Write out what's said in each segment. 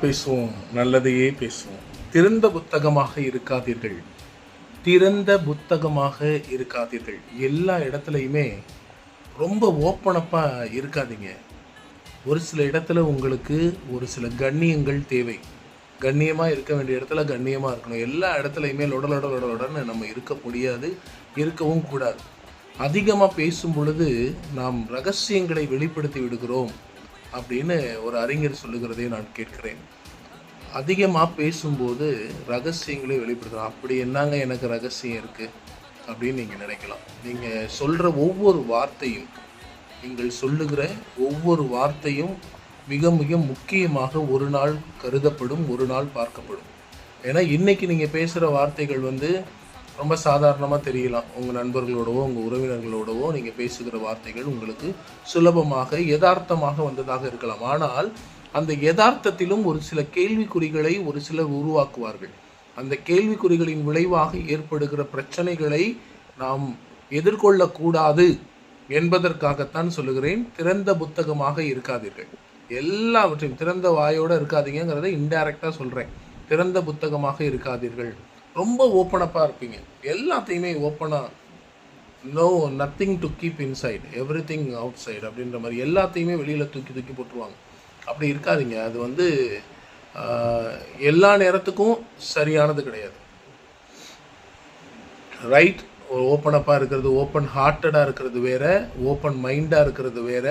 பேசுவோம், நல்லதையே பேசுவோம். திறந்த புத்தகமாக இருக்காதீர்கள். திறந்த புத்தகமாக இருக்காதீர்கள். எல்லா இடத்துலையுமே ரொம்ப ஓப்பனப்பா இருக்காதீங்க. ஒரு சில இடத்துல உங்களுக்கு ஒரு சில கண்ணியங்கள் தேவை. கண்ணியமாக இருக்க வேண்டிய இடத்துல கண்ணியமாக இருக்கணும். எல்லா இடத்துலையுமே லொடன்னு நம்ம இருக்க முடியாது, இருக்கவும் கூடாது. அதிகமாக பேசும் பொழுது நாம் ரகசியங்களை வெளிப்படுத்தி விடுகிறோம் அப்படின்னு ஒரு அறிஞர் சொல்லுகிறதை நான் கேட்கிறேன். அதிகமாக பேசும்போது ரகசியங்களை வெளிப்படுத்தலாம். அப்படி என்னங்க எனக்கு ரகசியம் இருக்குது அப்படின்னு நீங்கள் நினைக்கலாம். நீங்கள் சொல்கிற ஒவ்வொரு வார்த்தையும், நீங்கள் சொல்லுகிற ஒவ்வொரு வார்த்தையும் மிக மிக முக்கியமாக ஒரு நாள் கருதப்படும், ஒரு நாள் பார்க்கப்படும். ஏன்னா இன்றைக்கி நீங்கள் பேசுகிற வார்த்தைகள் ரொம்ப சாதாரணமாக தெரியலாம். உங்கள் நண்பர்களோடவோ உங்கள் உறவினர்களோடவோ நீங்கள் பேசுகிற வார்த்தைகள் உங்களுக்கு சுலபமாக யதார்த்தமாக வந்ததாக இருக்கலாம். ஆனால் அந்த யதார்த்தத்திலும் ஒரு சில கேள்விக்குறிகளை ஒரு சிலர் உருவாக்குவார்கள். அந்த கேள்விக்குறிகளின் விளைவாக ஏற்படுகிற பிரச்சனைகளை நாம் எதிர்கொள்ளக்கூடாது என்பதற்காகத்தான் சொல்லுகிறேன், திறந்த புத்தகமாக இருக்காதீர்கள். எல்லாவற்றையும் திறந்த வாயோடு இருக்காதீங்கிறத இன்டைரக்டாக சொல்கிறேன். திறந்த புத்தகமாக இருக்காதீர்கள். ரொம்ப ஓப்பனப்பாக இருப்பீங்க. எல்லாத்தையுமே ஓப்பனாக, no nothing to keep inside, everything outside அப்படின்ற மாதிரி எல்லாத்தையுமே வெளியில் தூக்கி போட்டுருவாங்க. அப்படி இருக்காதீங்க. அது எல்லா நேரத்துக்கும் சரியானது கிடையாது. ரைட், ஓப்பனப்பாக இருக்கிறது, ஓப்பன் ஹார்ட்டடாக இருக்கிறது வேற, ஓப்பன் மைண்டாக இருக்கிறது வேற,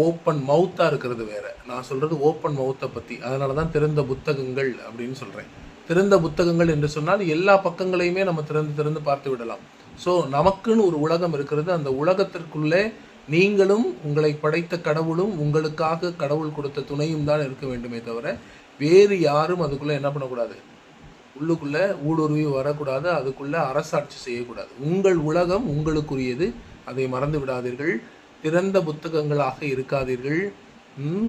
ஓப்பன் மவுத்தாக இருக்கிறது வேற. நான் சொல்கிறது ஓப்பன் மவுத்தை பற்றி. அதனால தான் திறந்த புத்தகங்கள் அப்படின்னு சொல்கிறேன். திறந்த புத்தகங்கள் என்று சொன்னால் எல்லா பக்கங்களையுமே நம்ம திறந்து பார்த்து விடலாம். ஸோ நமக்குன்னு ஒரு உலகம் இருக்கிறது. அந்த உலகத்திற்குள்ளே நீங்களும் உங்களை படைத்த கடவுளும் உங்களுக்காக கடவுள் கொடுத்த துணையும் தான் இருக்க வேண்டுமே தவிர வேறு யாரும் அதுக்குள்ளே என்ன பண்ணக்கூடாது, உள்ளுக்குள்ளே ஊடுருவி வரக்கூடாது, அதுக்குள்ளே அரசாட்சி செய்யக்கூடாது. உங்கள் உலகம் உங்களுக்குரியது, அதை மறந்து விடாதீர்கள். திறந்த புத்தகங்களாக இருக்காதீர்கள்.